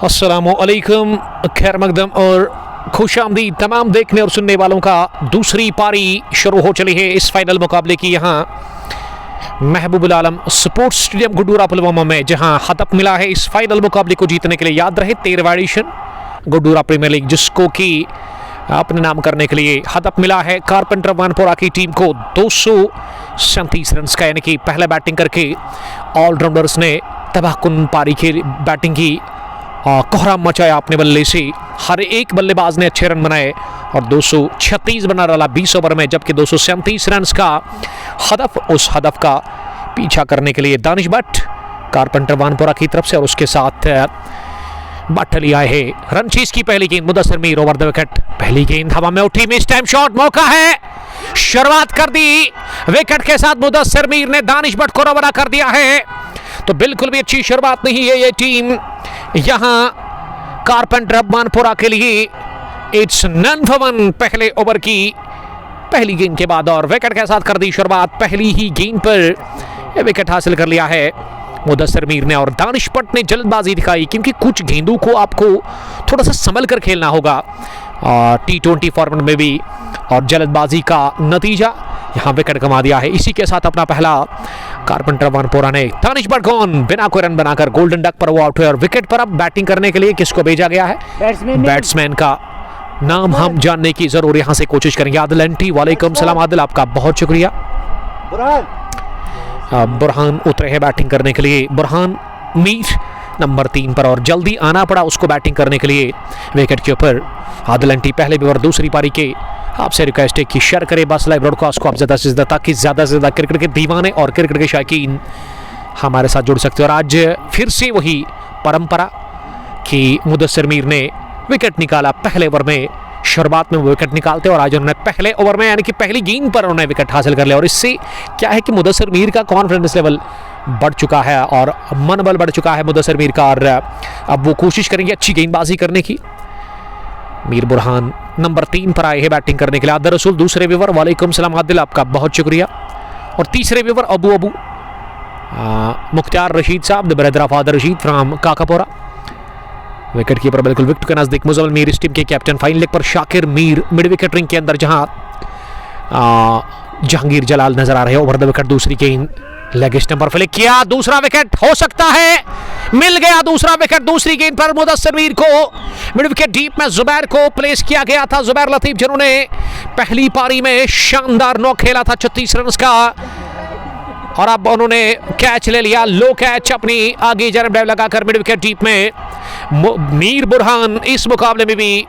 अस्सलामुअलैकुम, खैर मकदम और खुशामदीद तमाम देखने और सुनने वालों का। दूसरी पारी शुरू हो चली है इस फाइनल मुकाबले की यहाँ महबूबुल आलम स्पोर्ट्स स्टेडियम गुड्डूरा पुलवामा में, जहाँ हदफ मिला है इस फाइनल मुकाबले को जीतने के लिए। याद रहे 13वां एडिशन गुड्डूरा प्रीमियर लीग, जिसको कि अपने नाम करने के लिए हदफ मिला है कारपेंटर वानपोरा की टीम को 237 रन का, यानी कि पहले बैटिंग करके ऑलराउंडर्स ने तबाहकुन पारी की बैटिंग की, कोहराम मचाया अपने बल्ले से। हर एक बल्लेबाज ने अच्छे रन बनाए और 236 बना डाला 20 ओवर में, जबकि 237 रन का हदफ, उस हदफ का पीछा करने के लिए दानिश भट्ट कारपेंटर वानपोरा की तरफ से और उसके साथ भट्ट लिया है। रन चीज की पहली गेंद, Mudassir Mir over the wicket. पहली गेंद हवा में उठी, मिस टाइम शॉट, मौका है, शुरुआत कर दी विकेट के साथ मुदस्सिर मीर ने। दानिश भट्ट को रवाना कर दिया है, तो बिल्कुल भी अच्छी शुरुआत नहीं है ये टीम यहां कारपेंटर वानपोरा के लिए। इट्स नन फॉर वन पहले ओवर की पहली गेंद के बाद, और विकेट के साथ कर दी शुरुआत। पहली ही गेंद पर विकेट हासिल कर लिया है मुदस्सिर मीर ने, और दानिश भट्ट ने जल्दबाजी दिखाई, क्योंकि कुछ गेंदों को आपको थोड़ा सा संभल कर खेलना होगा T20 फॉर्मेट में भी, और जल्दबाजी का नतीजा यहाँ विकेट कमा दिया है। इसी के साथ अपना पहला कारपेंटर वानपोरा ने दानिश भट्ट गॉन बिना कोई रन बनाकर गोल्डन डक पर वो आउट हुए। और विकेट पर अब बैटिंग करने के लिए किसको भेजा गया है? बैट्समैन का नाम हम जानने की जरूर यहाँ से कोशिश करेंगे। आदिल एंटी, वालेकुम सलाम आदिल, आपका बहुत शुक्रिया। बुरहान उतरे हैं बैटिंग करने के लिए। बुरहान मीर नंबर 3 पर, और जल्दी आना पड़ा उसको बैटिंग करने के लिए विकेट के ऊपर। आदिल एंटी पहले भी और दूसरी पारी के आपसे रिक्वेस्ट है कि शेयर करें बस लाइव ब्रॉडकास्ट को आप ज़्यादा से ज़्यादा, ताकि ज़्यादा से ज़्यादा क्रिकेट के दीवाने और क्रिकेट के शौकीन हमारे साथ जुड़ सकते हैं। और आज फिर से वही परंपरा कि मुदस्सिर मीर ने विकेट निकाला पहले ओवर में। शुरुआत में वो विकेट निकालते और आज उन्होंने पहले ओवर में, यानी कि पहली गेंद पर उन्होंने विकेट हासिल कर लिया। और इससे क्या है कि मुदस्सिर मीर का कॉन्फिडेंस लेवल बढ़ चुका है और मनोबल बढ़ चुका है मुदस्सिर मीर का, और अब वो कोशिश करेंगे अच्छी गेंदबाजी करने की। मीर बुरहान नंबर 3 पर आए हैं बैटिंग करने के लिए। आदिल रसूल दूसरे व्यूवर, वालेकुम सलाम आदिल, आपका बहुत शुक्रिया। और तीसरे व्यूवर अबू मुख्तार रशीद साहब, the brother of Adil Rashid from Kakapora. Wicket keeper बिल्कुल विकेट के नजदीक मुजम्मिल मीर इस टीम के कैप्टन। फाइन लेग पर Shakir Mir mid wicket ring के अंदर, जहां जहांगीर जलाल नजर आ रहे हैं। ओवर द विकेट दूसरी गेंद, लेग स्टंप पर फ्लिक किया, दूसरा विकेट हो सकता है, मिल गया दूसरा विकेट। दूसरी गेंद पर मुदस्सिर मीर को मिड विकेट डीप में जुबैर को प्लेस किया गया था। जुबैर लतीफ जिन्होंने पहली पारी में शानदार नॉक खेला था 36 रन का, और अब उन्होंने कैच ले लिया, लो कैच अपनी आगे जरब ड्राइव लगाकर मिड विकेट डीप में। मीर बुरहान इस मुकाबले में भी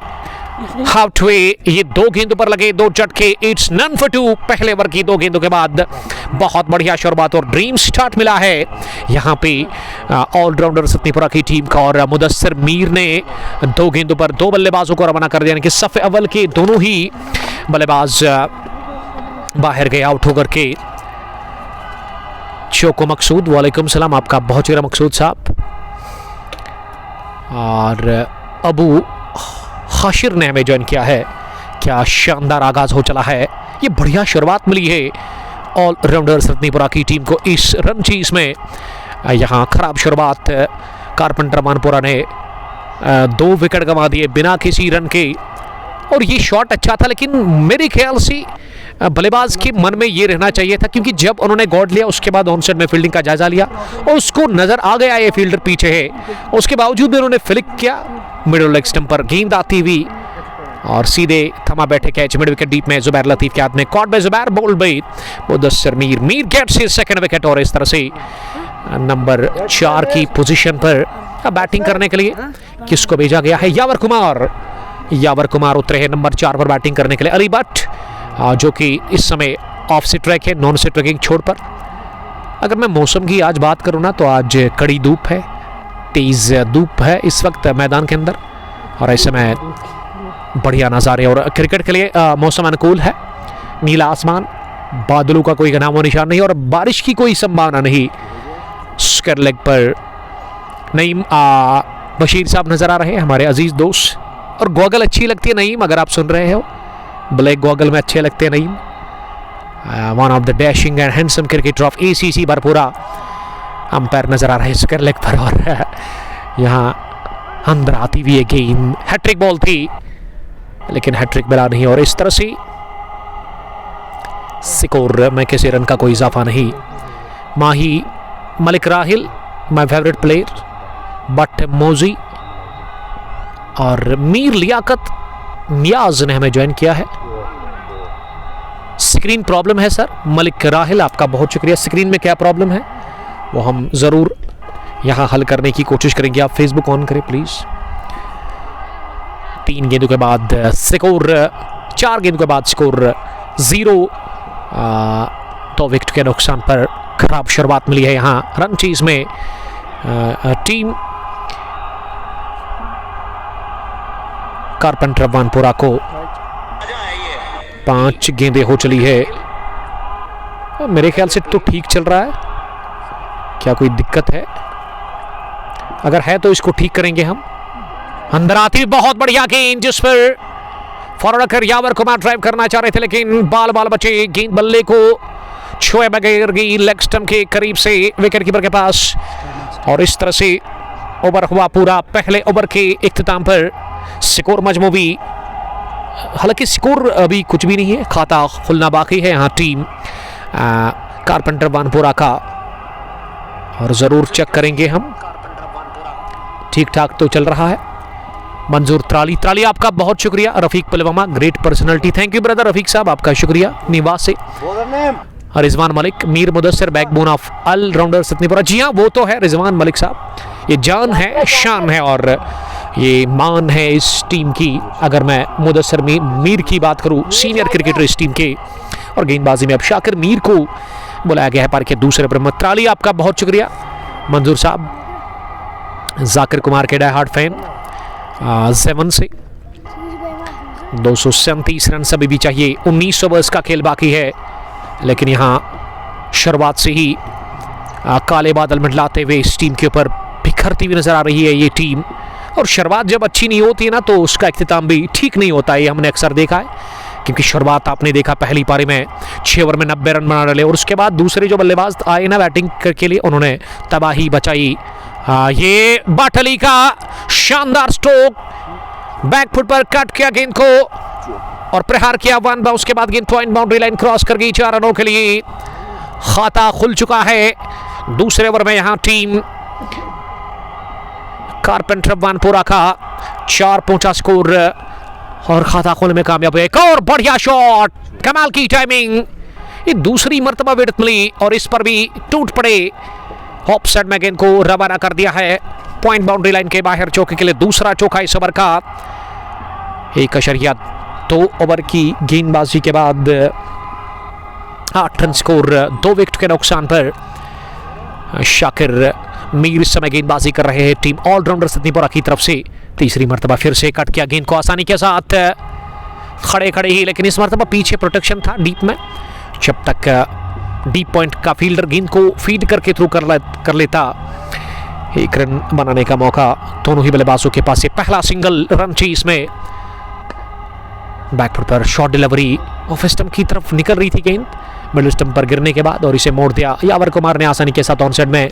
हाफ हुए, ये 2 गेंदों पर लगे 2 झटके। इट्स नन फॉर 2 पहले ओवर की 2 गेंदों के बाद। बहुत बढ़िया शुरुआत और ड्रीम स्टार्ट मिला है यहाँ पे ऑलराउंडर सतनीपुरा की टीम का। और मुदस्सिर मीर ने 2 गेंदों पर 2 बल्लेबाजों को रवाना कर दिया, यानी कि सफ़े अव्वल के दोनों ही बल्लेबाज बाहर गए आउट होकर के। चोको मकसूद, वालेकुम सलाम, आपका बहुत शुक्रिया मकसूद साहब। और अबू खाशिर ने हमें ज्वाइन किया है। क्या शानदार आगाज हो चला है, ये बढ़िया शुरुआत मिली है ऑलराउंडर सतनीपुरा की टीम को इस रन चीज में। यहाँ खराब शुरुआत, कारपेंटर वानपोरा ने 2 विकेट गंवा दिए बिना किसी रन के। और ये शॉट अच्छा था, लेकिन मेरे ख्याल से बल्लेबाज के मन में ये रहना चाहिए था, क्योंकि जब उन्होंने गॉड लिया उसके बाद ऑन साइड में फील्डिंग का जायजा लिया और उसको नजर आ गया ये फील्डर पीछे है, उसके बावजूद भी उन्होंने फ्लिक किया मिडल लेग स्टंप पर गेंद आती हुई, और सीधे थमा बैठे कैच मिड विकेट डीप में जुबैर लतीफ के हाथ में। Caught by Zubair, bowled by Mudassir Mir. Mir gets his second wicket, और इस तरह से नंबर 4 की पोजीशन पर बैटिंग करने के लिए किसको भेजा गया है? यावर कुमार। यावर कुमार उतरे हैं नंबर 4 पर बैटिंग करने के लिए। अली भट्ट जो कि इस समय ऑफ से ट्रैक है, नॉन से ट्रैकिंग छोड़ पर। अगर मैं मौसम की आज बात करूँ ना, तो आज कड़ी धूप है, तेज धूप है इस वक्त मैदान के अंदर, और ऐसे में बढ़िया नज़ारे और क्रिकेट के लिए मौसम अनुकूल है। नीला आसमान, बादलों का कोई नामो निशान नहीं, और बारिश की कोई संभावना नहीं। स्क्वायर लेग पर नईम बशीर साहब नजर आ रहे हैं, हमारे अजीज दोस्त। और गॉगल अच्छी लगती है नईम, अगर आप सुन रहे हो, ब्लैक गॉगल में अच्छे लगते हैं Naeem. One of the dashing and handsome cricketer of ACC Barpura umpire नजर आ रहे हैं स्क्वायर लेग पर। और यहाँ अंदर आती हुई है गेंद, हैट्रिक बॉल थी लेकिन हैट्रिक मिला नहीं और इस तरह से स्कोर में किसी रन का कोई इजाफा नहीं। Mahi Malik Rahil my favourite player, but Moji और मीर लियाकत नियाज ने हमें ज्वाइन किया है। स्क्रीन प्रॉब्लम है सर। मलिक राहिल आपका बहुत शुक्रिया। स्क्रीन में क्या प्रॉब्लम है वो हम ज़रूर यहाँ हल करने की कोशिश करेंगे। आप फेसबुक ऑन करें प्लीज़। 3 गेंदों के बाद स्कोर 4 गेंदों के बाद स्कोर 0। 2 विकेट के नुकसान पर खराब शुरुआत मिली है यहाँ रन चीज में। टीम कारपेंटर वानपुरा को 5 गेंदें हो चली है। मेरे ख्याल से तो ठीक चल रहा है। क्या कोई दिक्कत है? अगर है तो इसको ठीक करेंगे हम। अंदर आती बहुत बढ़िया गेंद जिस पर फॉरवर्ड यावर कुमार ड्राइव करना चाह रहे थे लेकिन बाल बचे। गेंद बल्ले को छुए बगैर गई लेग स्टंप के करीब से विकेट कीपर के पास और इस तरह से ओवर हुआ पूरा। पहले ओवर के इख्तिताम पर स्कोर मजमूवी, हालांकि स्कोर अभी कुछ भी नहीं है, खाता खुलना बाकी है यहाँ टीम कारपेंटर वानपुरा का और ज़रूर चेक करेंगे हम। ठीक ठाक तो चल रहा है। मंजूर त्राली आपका बहुत शुक्रिया। Rafiq Pulwama great personality, thank you brother Rafiq Sahab, आपका शुक्रिया निवास से। Rizwan Malik Mir Mudassir backbone of all rounder Satnipura. जी हाँ वो तो है रिजवान मलिक साहब, ये जान है शान है और ये मान है इस टीम की। अगर मैं मुदस्सिर मीर की बात करूँ, सीनियर क्रिकेटर इस टीम के, और गेंदबाजी में अब शाकिर मीर को बुलाया गया है पारी के दूसरे पर। त्राली आपका बहुत शुक्रिया। मंजूर साहब जाकिर कुमार के डाई हार्ड फैन 7 से 237 रन अभी भी चाहिए। 19 ओवर्स का खेल बाकी है लेकिन यहाँ शुरुआत से ही काले बादल मंडलाते हुए इस टीम के ऊपर बिखरती हुई नजर आ रही है ये टीम। और शुरुआत जब अच्छी नहीं होती है ना तो उसका इख्तिताम भी ठीक नहीं होता है, ये हमने अक्सर देखा है। क्योंकि शुरुआत आपने देखा पहली पारी में 6 ओवर में 90 रन बना डाले और उसके बाद दूसरे जो बल्लेबाज आए ना बैटिंग के लिए उन्होंने तबाही बचाई। ये बाटली का शानदार स्ट्रोक, बैकफुट पर कट किया गेंद को और प्रहार किया 1 बाउंस के बाद गेंद पॉइंट बाउंड्री लाइन क्रॉस कर गई। 4 रनों के लिए खाता खुल चुका है दूसरे ओवर में। यहाँ टीम कारपेंटर वानपुरा का 4 पहुंचा स्कोर और खाता खोलने में कामयाब है। एक और बढ़िया शॉट, कमाल की टाइमिंग, ये दूसरी मर्तबा विकेट मिली और इस पर भी टूट पड़े। ऑफ साइड में गेंद को रवाना कर दिया है पॉइंट बाउंड्री लाइन के बाहर चौके के लिए। दूसरा चौका इस ओवर का। 1.2 ओवर की गेंदबाजी के बाद 8 रन स्कोर, 2 विकेट के नुकसान पर शाकिर मीर इस समय गेंदबाजी कर रहे हैं टीम ऑलराउंडर सतनीपुरा की तरफ से। तीसरी मर्तबा फिर से कट किया गेंद को आसानी के साथ, खड़े ही, लेकिन इस मर्तबा पीछे प्रोटेक्शन था डीप में। जब तक डीप पॉइंट का फील्डर गेंद को फीड करके थ्रू कर लेता, 1 रन बनाने का मौका दोनों ही बल्लेबाजों के पास। पहला सिंगल रन चीज में बैकफुट पर शॉट डिलीवरी ऑफ स्टंप की तरफ निकल रही थी गेंद, मिडिल स्टंप पर गिरने के बाद और इसे मोड़ दिया यावर कुमार ने आसानी के साथ ऑन साइड में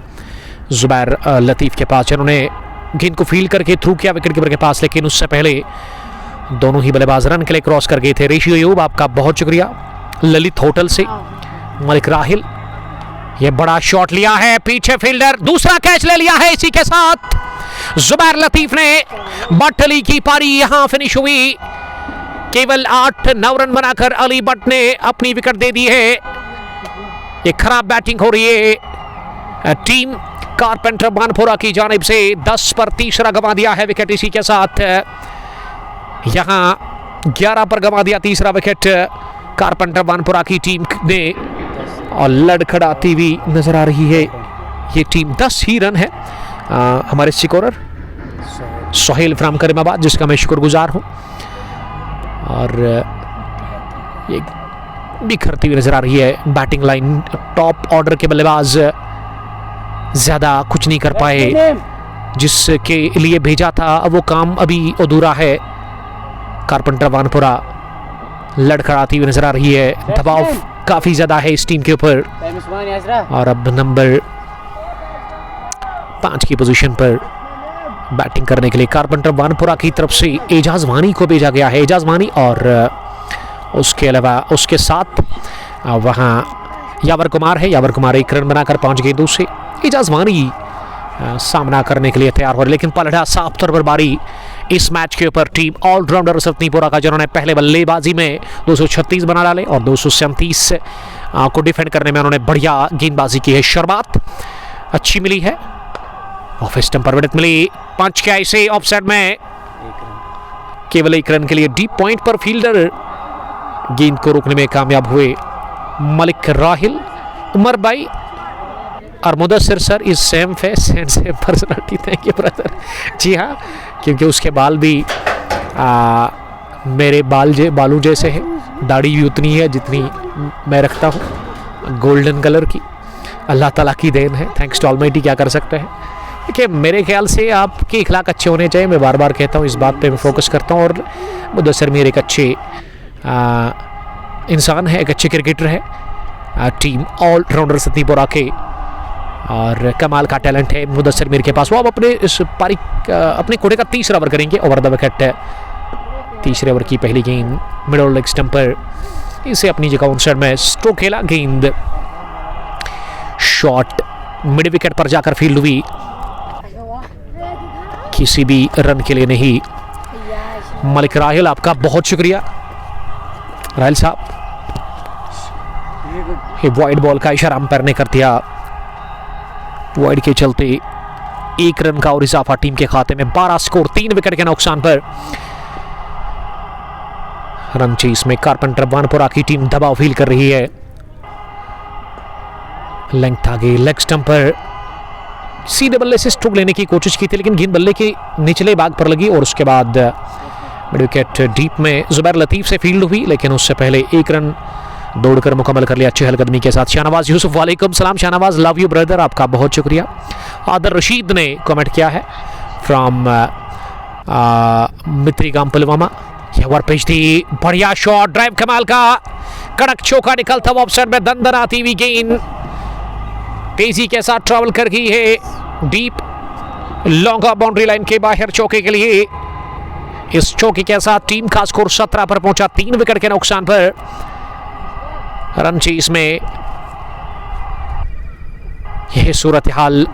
जुबैर लतीफ के पास, जिन्होंने गेंद को फील्ड करके थ्रू किया विकेट कीपर के पास। लेकिन उससे पहले दोनों ही बल्लेबाज रन के लिए क्रॉस कर गए थे। रेशियो यूब आपका बहुत शुक्रिया। ललित होटल से मलिक राहिल, ये बड़ा शॉट लिया है, पीछे फील्डर दूसरा कैच ले लिया है। इसी के साथ जुबैर लतीफ ने बटली की पारी यहां फिनिश हुई। केवल 8-9 रन बनाकर अली बट ने अपनी विकेट दे दी है। ये खराब बैटिंग हो रही है टीम कारपेंटर वानपुरा की जानिब से। 10 पर तीसरा गंवा दिया है विकेट। इसी के साथ यहां 11 पर गंवा दिया तीसरा विकेट कारपेंटर वानपुरा की टीम ने और लड़खड़ाती हुई नजर आ रही है ये टीम। 10 ही रन है। हमारे स्कोरर सोहेल फ्राम करीमाबाद, जिसका मैं शुक्रगुजार हूं, और ये बिखरती हुई नजर आ रही है बैटिंग लाइन। टॉप ऑर्डर के बल्लेबाज ज्यादा कुछ नहीं कर पाए, जिसके लिए भेजा था वो काम अभी अधूरा है। कारपेंटर वानपुरा लड़खड़ाती हुई नजर आ रही है, दबाव काफी ज्यादा है इस टीम के ऊपर। और अब नंबर 5 की पोजीशन पर बैटिंग करने के लिए कारपेंटर वानपुरा की तरफ से एजाज वानी को भेजा गया है। एजाज वानी और उसके अलावा उसके साथ वहाँ यावर कुमार है। यावर कुमार 1 रन बनाकर 5 गेंदों से। एजाज वानी सामना करने के लिए तैयार हो रहे, लेकिन पलटा साफ तौर पर बारी इस मैच के ऊपर टीम ऑलराउंडर रतनीपुरा का, जिन्होंने पहले बल्लेबाजी में 236 बना डाले और 237 को डिफेंड करने में उन्होंने बढ़िया गेंदबाजी की है। शुरुआत अच्छी मिली है, ऑफ स्टंप पर मिली 5 के ऐसे ऑफसाइड में केवल 1 रन के लिए डीप पॉइंट पर फील्डर गेंद को रोकने में कामयाब हुए। मलिक राहिल, उमर भाई और Mudassir sir is same face and same personality. Thank you brother. जी हाँ, क्योंकि उसके बाल भी मेरे बालू जैसे हैं, दाढ़ी भी उतनी है जितनी मैं रखता हूँ, गोल्डन कलर की। अल्लाह ताला की देन है, थैंक्स टू ऑलमाइटी। क्या कर सकते हैं। देखिए, मेरे ख्याल से आपके इखलाक अच्छे होने चाहिए, मैं बार बार कहता हूँ, इस बात पे मैं फोकस करता हूँ। और मुदस्सिर मीर एक अच्छे इंसान है, एक अच्छे क्रिकेटर है, टीम ऑलराउंडर रतनीपुरा के, और कमाल का टैलेंट है मुदस्सिर मीर के पास। वो अब अपने इस पारी अपने कोटे का 3रा ओवर करेंगे। ओवर द विकेट, 3रे ओवर की पहली गेंद मिडल लेग स्टंप पर, इसे अपनी जगह ऑन साइड में स्ट्रोक खेला, गेंद शॉट मिड विकेट पर जाकर फील्ड हुई, किसी भी रन के लिए नहीं। मलिक राहिल, आपका बहुत शुक्रिया राहिल साहब। वाइड बॉल का इशारा अंपायर ने कर दिया, वाइड के चलते 1 रन का और इजाफा टीम के खाते में। 12 स्कोर, 3 विकेट के नुकसान पर। रन चेस में कारपेंटर वानपुरा की टीम दबाव फील कर रही है। लेंथ आगे, लेग स्टंप पर सीधे बल्ले से स्ट्रोक लेने की कोशिश की थी, लेकिन गेंद बल्ले के निचले भाग पर लगी और उसके बाद मिड विकेट डीप में जुबैर लतीफ से फील्ड हुई, लेकिन उससे पहले 1 रन दौड़कर मुकम्मल कर लिया चहलकदमी के साथ। शाहनवाज यूसुफ, वालेकुम सलाम शाहनवाज, लव यू ब्रदर, आपका बहुत शुक्रिया। आदर रशीद ने कमेंट किया है फ्रॉम मित्रीगाम पुलवामा। ओवर पिच थी, बढ़िया शॉट, ड्राइव कमाल का, कड़क चौका निकलता हुआ ऑफसाइड में दंदनाती हुई गेंद तेजी के साथ ट्रैवल कर गई है डीप लॉन्ग बाउंड्री लाइन के बाहर चौके के लिए। इस चौके के साथ टीम का स्कोर 17 पर पहुंचा, 3 विकेट के नुकसान पर। रन चेस में यह सूरत हाल।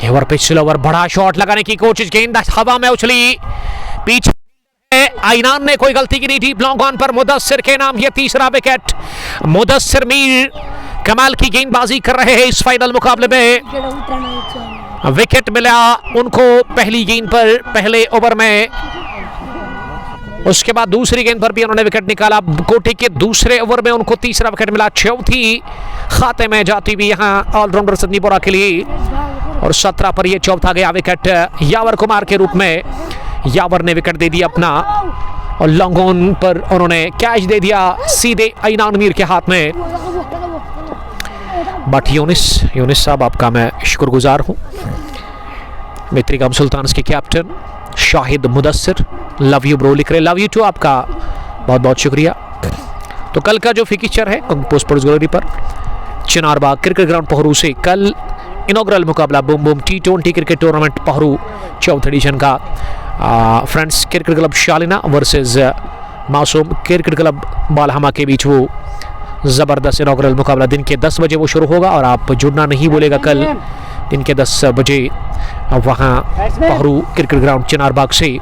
ओवर पिच स्लोवर, बड़ा शॉट लगाने की कोशिश, गेंद हवा में उछली, पीछे आइनान ने कोई गलती की नहीं, डीप लॉन्ग ऑन पर मुदस्सिर के नाम यह 3रा विकेट। मुदस्सिर मीर कमाल की गेंदबाजी कर रहे हैं इस फाइनल मुकाबले में। विकेट मिला उनको पहली गेंद पर, पहले ओवर में, उसके बाद दूसरी गेंद पर भी उन्होंने विकेट निकाला। कोटे के दूसरे ओवर में उनको 3रा विकेट मिला, चौथी खाते में जाती हुई यहां ऑलराउंडर रतनीपुरा के लिए। और 17 पर यह चौथा गया विकेट यावर कुमार के रूप में। यावर ने विकेट दे दिया अपना और लॉन्ग ऑन पर उन्होंने कैच दे दिया सीधे आइनान मीर के हाथ में। बट यूनिस साहब, आपका मैं शुक्रगुजार हूँ। मित्रीगाम सुल्तान के captain Shahid Mudassir, love you bro लिख रहे, लव यू टू, आपका बहुत बहुत शुक्रिया। तो कल का जो फिक्चर है पोस्ट गैलरी पर, चिनारबाग क्रिकेट ग्राउंड पहरू से कल इनॉग्रल मुकाबला boom boom T20 cricket tournament Pahru 4th edition का। Friends cricket club Shalina versus Masoom cricket club Balhama के बीच वो ज़बरदस्त इनॉग्रल मुकाबला दिन के 10 बजे वो शुरू होगा। और आप जुड़ना नहीं भूलेगा, कल दिन के 10 बजे वहाँ पहरू क्रिकेट ग्राउंड चिनारबाग से।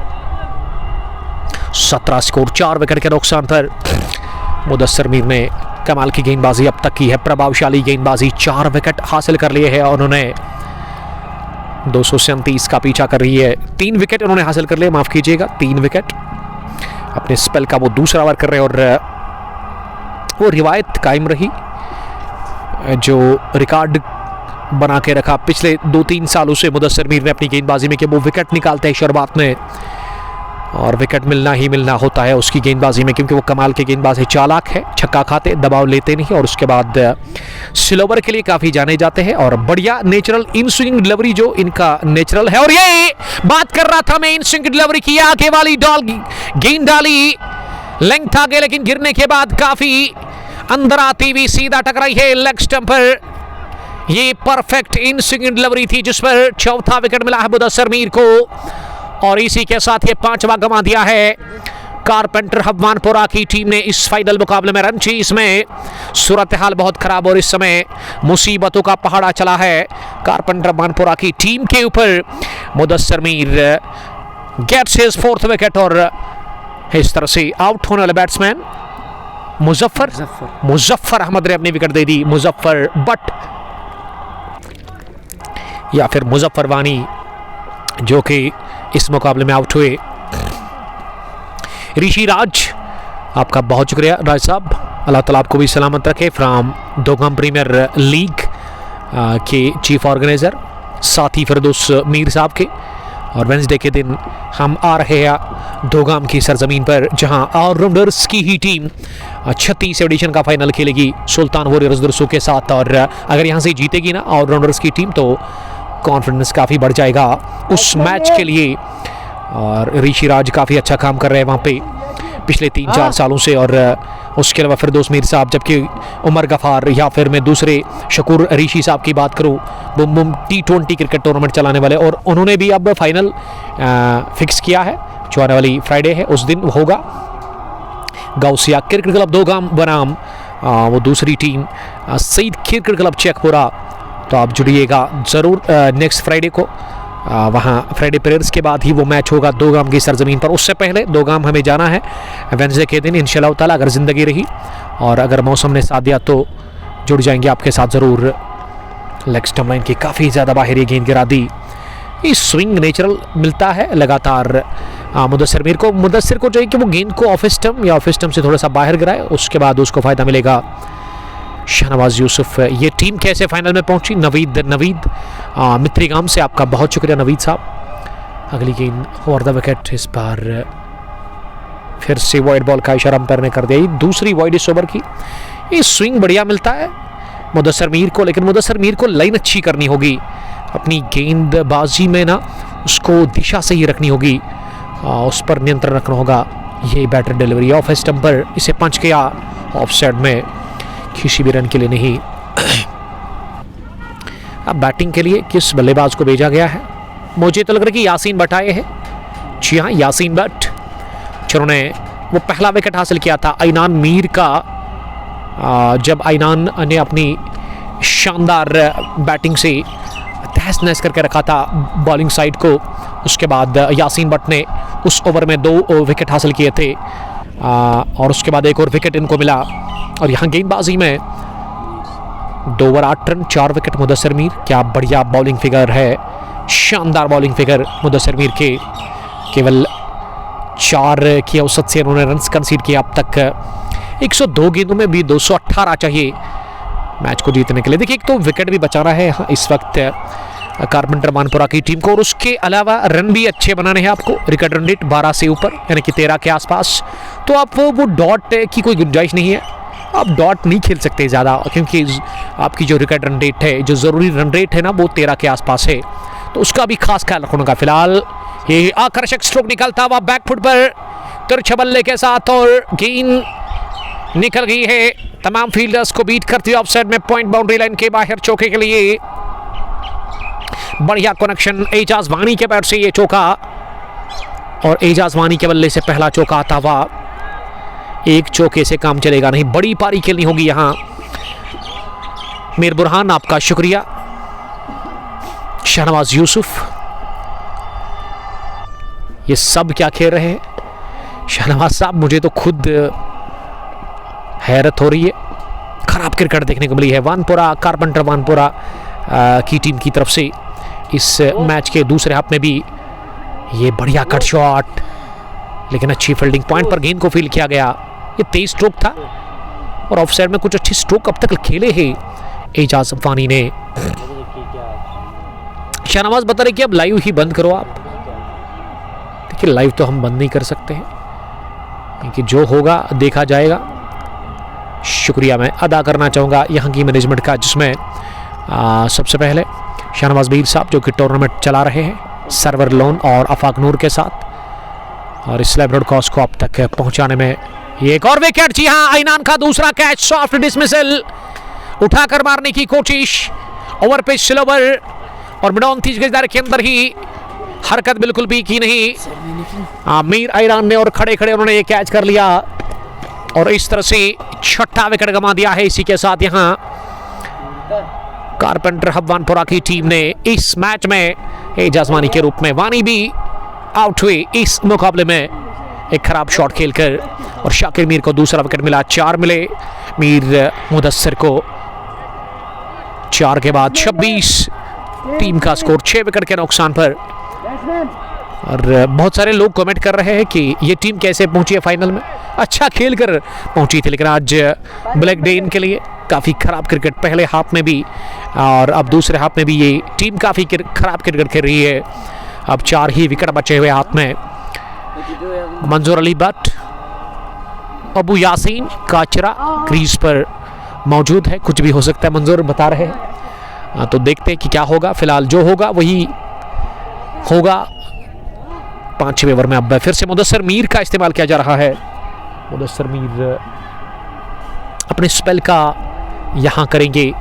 17 स्कोर, 4 विकेट के नुकसान पर। मुदस्सिर मीर ने कमाल की गेंदबाजी अब तक की है, प्रभावशाली गेंदबाजी, 4 विकेट हासिल कर लिए हैं और उन्होंने 237 का पीछा कर रही है। 3 विकेट उन्होंने हासिल कर लिए, माफ कीजिएगा, 3 विकेट। अपने स्पेल का वो दूसरा ओवर कर रहे हैं और वो रिवायत कायम रही जो रिकॉर्ड बना के रखा पिछले 2-3 सालों से मुदस्सिर मीर ने अपनी गेंदबाजी में कि वो विकेट निकालते हैं शुरुआत में और विकेट मिलना ही मिलना होता है उसकी गेंदबाजी में, क्योंकि वो कमाल के गेंदबाज है, चालाक है, छक्का खाते, दबाव लेते नहीं और उसके बाद स्लोवर के लिए काफ़ी जाने जाते हैं और बढ़िया नेचुरल इन स्विंग डिलीवरी जो इनका नेचुरल है। और ये बात कर रहा था मैं, इन स्विंग डिलीवरी की, आगे वाली गेंद डाली, लेंथ आगे, लेकिन गिरने के बाद काफ़ी अंदर आती हुई सीधा टकराई है लेग स्टंप पर। ये परफेक्ट इन स्विंग डिलीवरी थी जिस पर चौथा विकेट मिला है मुदस्सिर मीर को, और इसी के साथ ये 5वां गंवा दिया है कारपेंटर हबवानपुरा की टीम ने इस फाइनल मुकाबले में। रन चीज में सूरत हाल बहुत खराब और इस समय मुसीबतों का पहाड़ा चला है कारपेंटर हबवानपुरा की टीम के ऊपर। Mudassir Mir gets his 4th wicket और इस तरह से आउट होने वाले बैट्समैन मुजफ्फर अहमद ने अपनी wicket they the. Muzaffar but या फिर मुजफ्फर वानी जो कि इस मुकाबले में आउट हुए। ऋषि राज, आपका बहुत शुक्रिया राज साहब, अल्लाह ताला आपको भी सलामत रखे, फ्रॉम दोगम प्रीमियर लीग के चीफ ऑर्गेनाइजर, साथ ही फिरदौस मीर साहब के। और वेंसडे के दिन हम आ रहे हैं दोगाम की सरजमीन पर जहां ऑलराउंडर्स की ही टीम 36 एडिशन का फाइनल खेलेगी सुल्तान वॉरियर्स दुरसू के साथ। और अगर यहां से जीतेगी ना ऑलराउंडर्स की टीम तो कॉन्फिडेंस काफ़ी बढ़ जाएगा उस मैच के लिए। और ऋषि राज काफ़ी अच्छा काम कर रहे हैं वहाँ पे पिछले 3-4 सालों से। और उसके अलावा फिरदौस मीर साहब, जबकि उमर गफ़ार या फिर मैं दूसरे शकूर ऋषि साहब की बात करूँ, Bum Bum T20 cricket tournament चलाने वाले, और उन्होंने भी अब फाइनल फिक्स किया है जो आने वाली फ्राइडे है उस दिन होगा। गौसिया क्रिकेट क्लब दोगाम बनाम वो दूसरी टीम सईद क्रिकेट क्लब चेकपुरा। तो आप जुड़िएगा ज़रूर नेक्स्ट फ्राइडे को, वहाँ फ्राइडे प्रेयर्स के बाद ही वो मैच होगा दोगाम की सरजमीन पर। उससे पहले दोगाम हमें जाना है वेडनेसडे के दिन इंशाल्लाह ताला, अगर ज़िंदगी रही और अगर मौसम ने साथ दिया तो जुड़ जाएंगे आपके साथ ज़रूर। लेग स्टंप लाइन की काफ़ी ज़्यादा बाहर ये गेंद गिरा दी। ये स्विंग नेचुरल मिलता है लगातार मुदस्सिर मीर को। मुदस्सिर को चाहिए कि वो गेंद को ऑफ स्टंप या ऑफ स्टंप से थोड़ा सा बाहर गिराए, उसके बाद उसको फ़ायदा मिलेगा। शाहनवाज यूसुफ, ये टीम कैसे फाइनल में पहुंची? नवीद मित्रीगाम से आपका बहुत शुक्रिया नवीद साहब। अगली गेंद ओवर द विकेट, इस बार फिर से वाइड बॉल का इशारा अंपायर ने कर दिया। दूसरी वाइड इस ओवर की। ये स्विंग बढ़िया मिलता है मुदस्सिर मीर को, लेकिन मुदस्सिर मीर को लाइन अच्छी करनी होगी अपनी गेंदबाजी में ना, उसको दिशा से ही रखनी होगी, उस पर नियंत्रण रखना होगा। ये बैटर डिलीवरी ऑफ स्टंप पर, इसे पंच किया ऑफ साइड में, किसी भी रन के लिए नहीं। अब बैटिंग के लिए किस बल्लेबाज को भेजा गया है? मुझे तो लग रहा है कि यासीन बट आए हैं। जी हाँ, यासीन बट जिन्होंने वो पहला विकेट हासिल किया था अयनान मीर का, जब अयनान ने अपनी शानदार बैटिंग से तहस नहस करके रखा था बॉलिंग साइड को। उसके बाद यासीन बट ने उस ओवर में 2 विकेट हासिल किए थे, और उसके बाद एक और विकेट इनको मिला। और यहाँ गेंदबाजी में 2 over 8 run 4 wicket Mudassir Mir. क्या बढ़िया बॉलिंग फिगर है, शानदार बॉलिंग फिगर मुदस्सिर मीर के। केवल 4 की औसत से उन्होंने रन कंसीड किया अब तक। 102 गेंदों में भी 218 चाहिए मैच को जीतने के लिए। देखिए, एक तो विकेट भी बचाना है यहाँ इस वक्त कारपेंटर मानपुरा की टीम को, और उसके अलावा रन भी अच्छे बनाने हैं आपको। रिकॉर्ड रन रेट 12 से ऊपर, यानी कि 13 के आसपास। तो आप वो डॉट की कोई गुंजाइश नहीं है, आप डॉट नहीं खेल सकते ज़्यादा, क्योंकि आपकी जो रिकॉर्ड रन रेट है, जो ज़रूरी रन रेट है ना, वो 13 के आसपास है, तो उसका भी खास ख्याल रखने का। फिलहाल ये आकर्षक स्ट्रोक निकलता हुआ बैकफुट पर तिरछे बल्ले के साथ, और गेंद निकल गई है तमाम फील्डर्स को बीट करती हुई ऑफसाइड में, पॉइंट बाउंड्री लाइन के बाहर चौके के लिए। बढ़िया कनेक्शन एजाज वानी के बैट से ये चौका, और एजाज वानी के बल्ले से पहला चौका आता हुआ। एक चौके से काम चलेगा नहीं, बड़ी पारी खेलनी होगी यहां। मीर बुरहान, आपका शुक्रिया। शाहनवाज यूसुफ, ये सब क्या खेल रहे हैं शाहनवाज साहब? मुझे तो खुद हैरत हो रही है। खराब क्रिकेट देखने को मिली है वानपुरा, कारपेंटर वानपुरा की टीम की तरफ से इस मैच के दूसरे हाफ में भी। ये बढ़िया कट शॉट, लेकिन अच्छी फील्डिंग, पॉइंट पर गेंद को फील किया गया। ये तेज स्ट्रोक था, और ऑफ साइड में कुछ अच्छे स्ट्रोक अब तक खेले हैं एजाज वानी ने। शाहनवाज बता रहे कि अब लाइव ही बंद करो आप। देखिए, लाइव तो हम बंद नहीं कर सकते हैं, क्योंकि जो होगा देखा जाएगा। शुक्रिया मैं अदा करना चाहूँगा यहाँ की मैनेजमेंट का, जिसमें सबसे पहले शाहनवाज मीर साहब जो कि टूर्नामेंट चला रहे हैं सर्वर लोन और अफाक नूर के साथ, और इस लाइव ब्रॉडकास्ट को अब तक पहुँचाने में। ये एक और विकेट, जी हाँ, अयनान का दूसरा कैच, सॉफ्ट डिसमिसल, उठाकर मारने की कोशिश, ओवर पे स्लोवर और मिडॉन 30 गज दायरे के अंदर ही, हरकत बिल्कुल भी की नहीं मीर ईरान ने और खड़े खड़े उन्होंने ये कैच कर लिया और इस तरह से छठा विकेट गंवा दिया है। इसी के साथ यहां कारपेंटर हब्बानपुरा की टीम ने इस मैच में एजाजमानी के रूप में वानी भी आउट हुए इस मुकाबले में एक खराब शॉट खेलकर, और शाकिर मीर को दूसरा विकेट मिला। 4 मिले मीर मुदस्सिर को, 4 के बाद 26, टीम का स्कोर 6 विकेट के नुकसान पर। और बहुत सारे लोग कमेंट कर रहे हैं कि ये टीम कैसे पहुंची है फाइनल में। अच्छा खेल कर पहुंची थी, लेकिन आज ब्लैक डे इनके लिए काफ़ी खराब क्रिकेट, पहले हाफ में भी और अब दूसरे हाफ में भी ये टीम काफ़ी खराब क्रिकेट खेल रही है। अब 4 ही विकेट बचे हुए हाथ में। मंजूर अली भट्ट, अबू यासीन काचरा क्रीज पर मौजूद है, कुछ भी हो सकता है मंजूर बता रहे हैं। तो देखते हैं कि क्या होगा। फिलहाल जो होगा वही होगा। 5वें ओवर में अब फिर से मुदस्सिर मीर का इस्तेमाल किया जा रहा है। मुदस्सिर मीर अपने स्पेल का यहां करेंगे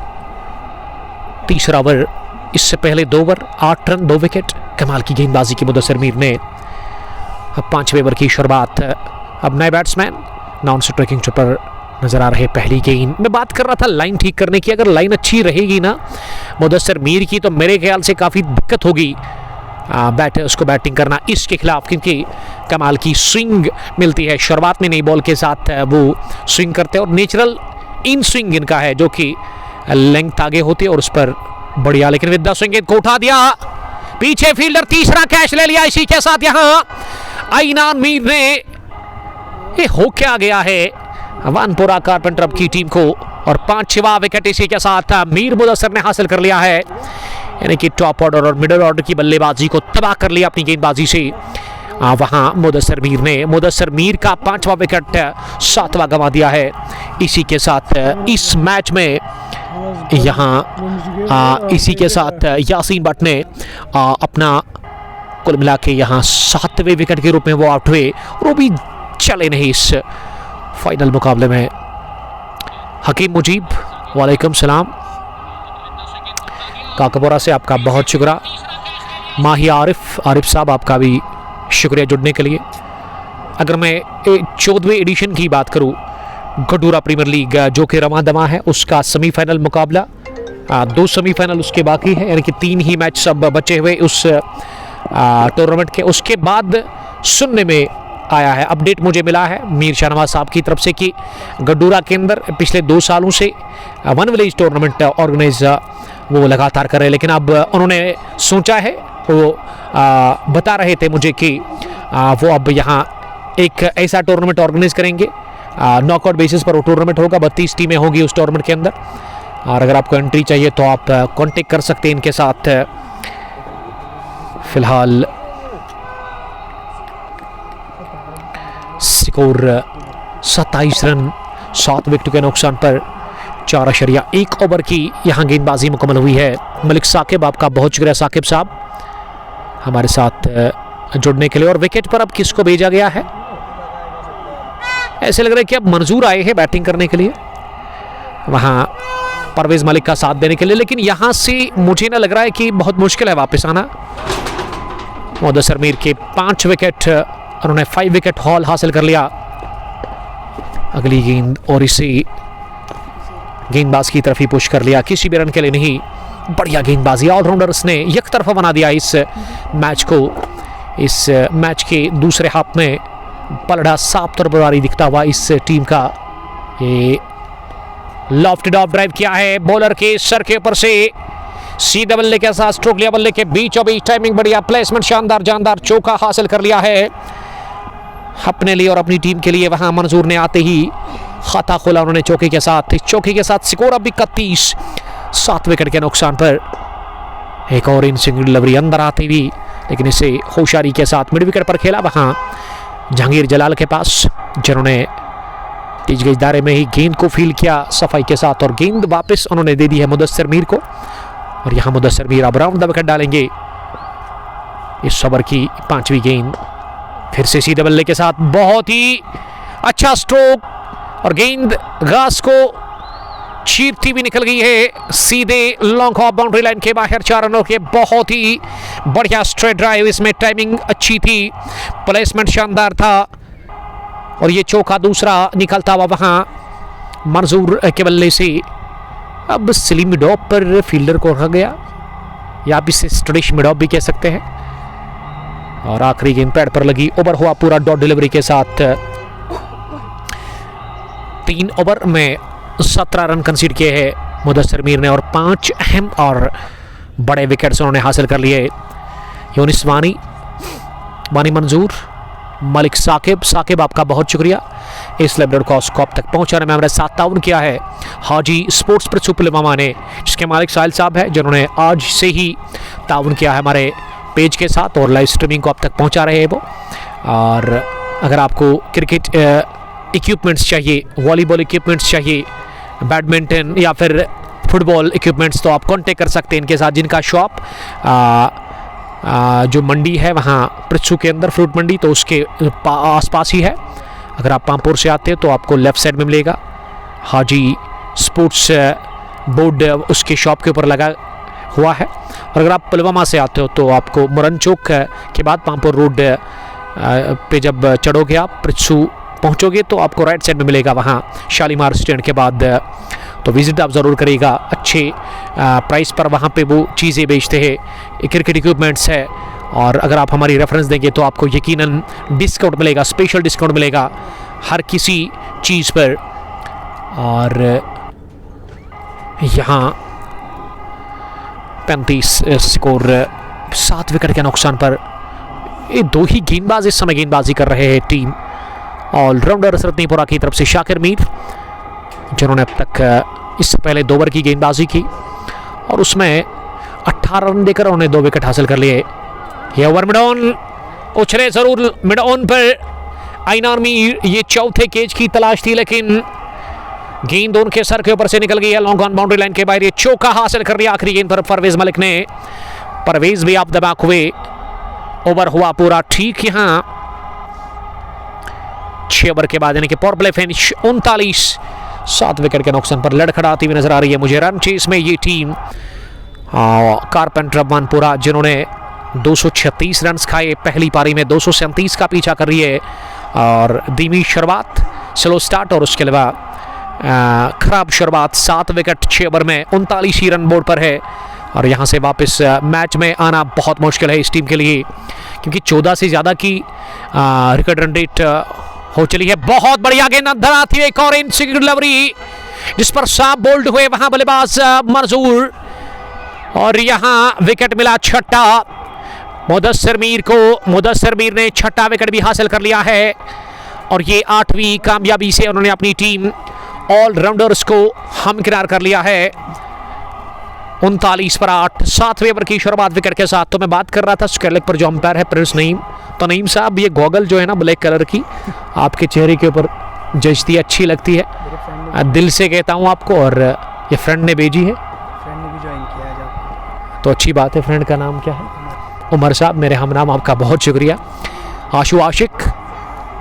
तीसरा ओवर। इससे पहले 2 ओवर 8 रन 2 विकेट, कमाल की गेंदबाजी की मुदस्सिर मीर ने। अब 5वें ओवर की शुरुआत। अब नए बैट्समैन नॉन स्ट्राइकिंग पर नजर आ रहे। पहली गेंद मैं बात कर रहा था लाइन ठीक करने की, अगर लाइन अच्छी रहेगी ना मुदस्सिर मीर की, तो मेरे ख्याल से काफ़ी दिक्कत होगी बैटर्स को बैटिंग करना इसके खिलाफ, क्योंकि कमाल की स्विंग मिलती है। शुरुआत में नई बॉल के साथ वो स्विंग करते हैं और नेचुरल इन स्विंग इनका है जो कि लेंथ आगे होती है और उस पर बढ़िया, लेकिन विद स्विंग को उठा दिया पीछे, फील्डर तीसरा कैच ले लिया। इसी के साथ यहां ईनान मीर ने ये हो क्या गया है वानपुरा कारपेंटर की टीम को, और 5वां विकेट इसी के साथ मीर मुदस्सिर ने हासिल कर लिया है। यानी कि टॉप ऑर्डर और मिडिल ऑर्डर की बल्लेबाजी को तबाह कर लिया अपनी गेंदबाजी से वहां मुदस्सिर मीर ने। मुदस्सिर मीर का 5वां विकेट, 7वां गंवा दिया है। इसी के साथ इस मैच में यहाँ इसी के साथ यासीन भट्ट ने अपना कुल मिला के यहाँ 7वें विकेट के रूप में वो आउट हुए और वो भी चले नहीं इस फाइनल मुकाबले में। हकीम मुजीब, वालेकुम सलाम। काकापुरा से आपका बहुत शुक्रिया। माही आरिफ साहब, आपका भी शुक्रिया जुड़ने के लिए। अगर मैं 14वें एडिशन की बात करूं, गडूरा प्रीमियर लीग जो कि रमा दमा है, उसका सेमीफाइनल मुकाबला, 2 सेमीफाइनल उसके बाकी है, यानी कि 3 ही मैच सब बचे हुए उस टूर्नामेंट के। उसके बाद सुनने में आया है, अपडेट मुझे मिला है मीर शाहनवाज साहब की तरफ से कि गडूरा के अंदर पिछले 2 सालों से 1 विलेज टूर्नामेंट ऑर्गेनाइज वो लगातार कर रहे हैं, लेकिन अब उन्होंने सोचा है, वो बता रहे थे मुझे कि वो अब यहाँ एक ऐसा टूर्नामेंट ऑर्गेनाइज करेंगे। नॉकआउट बेसिस पर वो टूर्नामेंट होगा, 32 टीमें होंगी उस टूर्नामेंट के अंदर, और अगर आपको एंट्री चाहिए तो आप कांटेक्ट कर सकते हैं इनके साथ। फिलहाल स्कोर 27 रन 7 विकेट के नुकसान पर 4.1 ओवर की यहां गेंदबाजी मुकम्मल हुई है। मलिक साकिब, आपका बहुत शुक्रिया साकिब साहब हमारे साथ जुड़ने के लिए। और विकेट पर अब किसको भेजा गया है? ऐसे लग रहा है कि अब मंजूर आए हैं बैटिंग करने के लिए, वहां परवेज मलिक का साथ देने के लिए, लेकिन यहां से मुझे ना लग रहा है कि बहुत मुश्किल है वापस आना। मुदस्सिर मीर के 5 विकेट, उन्होंने 5 विकेट हॉल हासिल कर लिया। अगली गेंद और इसी गेंदबाज की तरफ ही पुश कर लिया, किसी भी रन के लिए नहीं। बढ़िया गेंदबाजी, ऑलराउंडर्स ने एक तरफा बना दिया इस मैच को। इस मैच के दूसरे हाफ में पलड़ा साफ तौर पर दिखता हुआ इस टीम का। ये लॉफ्टेड ऑफ ड्राइव किया है बॉलर के सर के ऊपर से, सीधे बल्ले के साथ स्ट्रोक लिया, बल्ले के बीचों बीच टाइमिंग बढ़िया, प्लेसमेंट शानदार, जानदार, चौका हासिल कर लिया है अपने लिए और अपनी टीम के लिए। वहां मंजूर ने आते ही खाता खोला उन्होंने चौके के साथ। इस चौके के साथ स्कोर अब 31, 7 विकेट के नुकसान पर। एक और इन सिंगल डिलीवरी अंदर आती हुई, लेकिन इसे होशियारी के साथ मिड विकेट पर खेला वहां जहांगीर जलाल के पास, जिन्होंने 30 गज दायरे में ही गेंद को फील किया सफाई के साथ, और गेंद वापस उन्होंने दे दी है मुदस्सिर मीर को। और यहां मुदस्सिर मीर अब राउंड द विकेट डालेंगे इस ओवर की 5वीं गेंद। फिर से सीधे बल्ले के साथ बहुत ही अच्छा स्ट्रोक, और गेंद घास को चीरती भी निकल गई है सीधे लॉन्ग ऑफ बाउंड्री लाइन के बाहर। 4 रनों के बहुत ही बढ़िया स्ट्रेट ड्राइव, इसमें टाइमिंग अच्छी थी, प्लेसमेंट शानदार था और ये चौका दूसरा निकलता हुआ वहां मंजूर के बल्ले से। अब स्लिम मिड ऑफ पर फील्डर को रखा गया, या आप इसे स्टडिश मिड ऑफ भी कह सकते हैं। और आखिरी गेंद पैड पर लगी, ओवर हुआ पूरा डॉट डिलीवरी के साथ। 3 ओवर में 17 रन कंसीड किए हैं मुदस्सिर मीर ने और 5 अहम और बड़े विकेट्स उन्होंने हासिल कर लिए। यूनिस वानी मंजूर, मलिक साकिब आपका बहुत शुक्रिया इस लेवल को स्कॉप तक पहुंचाने में हमारे साथ ताउन किया है। हाजी स्पोर्ट्स पर सुपरमामा ने, जिसके मालिक साहिल साहब है, जिन्होंने आज से ही ताउन किया है हमारे पेज के साथ और लाइव स्ट्रीमिंग को अब तक पहुंचा रहे हैं वो। और अगर आपको क्रिकेट इक्विपमेंट्स चाहिए, वॉलीबॉल इक्विपमेंट्स चाहिए, बैडमिंटन या फिर फुटबॉल इक्विपमेंट्स, तो आप कांटेक्ट कर सकते हैं इनके साथ, जिनका शॉप जो मंडी है वहाँ पृथ्वी के अंदर फ्रूट मंडी, तो उसके आसपास ही है। अगर आप पामपुर से आते हैं तो आपको लेफ्ट साइड में मिलेगा हाजी स्पोर्ट्स बोर्ड, उसके शॉप के ऊपर लगा हुआ है। और अगर आप पुलवामा से आते हो तो आपको मुरन चौक के बाद पामपुर रोड पे जब चढ़ोगे, आप पृथ्वी पहुंचोगे तो आपको राइट साइड में मिलेगा वहाँ शालीमार स्टैंड के बाद। तो विजिट आप ज़रूर करिएगा, अच्छे प्राइस पर वहाँ पे वो चीज़ें बेचते हैं, क्रिकेट इक्विपमेंट्स है। और अगर आप हमारी रेफरेंस देंगे तो आपको यकीनन डिस्काउंट मिलेगा, स्पेशल डिस्काउंट मिलेगा हर किसी चीज़ पर। और यहाँ 35 स्कोर, 7 विकेट के नुकसान पर ये 2 ही गेंदबाज इस समय गेंदबाजी कर रहे हैं टीम। ऑलराउंडर रतनीपुरा की तरफ से शाकिर मीर, जिन्होंने अब तक इससे पहले 2 ओवर की गेंदबाजी की और उसमें 18 रन देकर उन्होंने 2 विकेट हासिल कर लिए। ये ओवर मिड ऑन, उछले जरूर मिड ऑन पर आइनार मीर, ये चौथे केज की तलाश थी लेकिन गेंद उनके सर के ऊपर से निकल गई है लॉन्ग ऑन बाउंड्री लाइन के बाहर। ये चौका हासिल कर लिया आखिरी गेंद पर परवेज मलिक ने। परवेज भी आप दबाक हुए, ओवर हुआ पूरा ठीक। यहाँ 6 ओवर के बाद यानी कि पावर प्ले फिनिश 39, 7 विकेट के नुकसान पर लड़खड़ाती हुई नजर आ रही है मुझे रन चेस में ये टीम। कारपेंटर रब्बानपुरा, जिन्होंने 236 रन खाए पहली पारी में, 237 का पीछा कर रही है। और धीमी शुरुआत, स्लो स्टार्ट और उसके अलावा खराब शुरुआत, 7 विकेट 6 ओवर में 39 ही रन बोर्ड पर है। और यहाँ से वापस मैच में आना बहुत मुश्किल है इस टीम के लिए, क्योंकि 14 से ज़्यादा की रिकॉर्ड रन रेट हो चली है। बहुत बढ़िया गेंद अंदर आती है, एक और इनसिक्योर डिलीवरी जिस पर साफ बोल्ड हुए वहाँ बल्लेबाज मंजूर। और यहाँ विकेट मिला छठा मुदस्सिर मीर को। मुदस्सिर मीर ने छठा विकेट भी हासिल कर लिया है और ये 8वीं कामयाबी से उन्होंने अपनी टीम ऑलराउंडर्स को हमकिनार कर लिया है। 39 पर 8, 7वें ओवर की शुरुआत विकेट के साथ। तो मैं बात कर रहा था स्क्वेयर पर जो अंपायर है प्रिंस नईम। तो नईम साहब, ये गॉगल जो है ना ब्लैक कलर की, आपके चेहरे के ऊपर जचती है, अच्छी लगती है, दिल से कहता हूँ आपको। और ये फ्रेंड ने भेजी है, फ्रेंड ने भी ज्वाइन किया है, तो अच्छी बात है। फ्रेंड का नाम क्या है? उमर साहब, मेरे हम नाम, आपका बहुत शुक्रिया। आशु आशिक,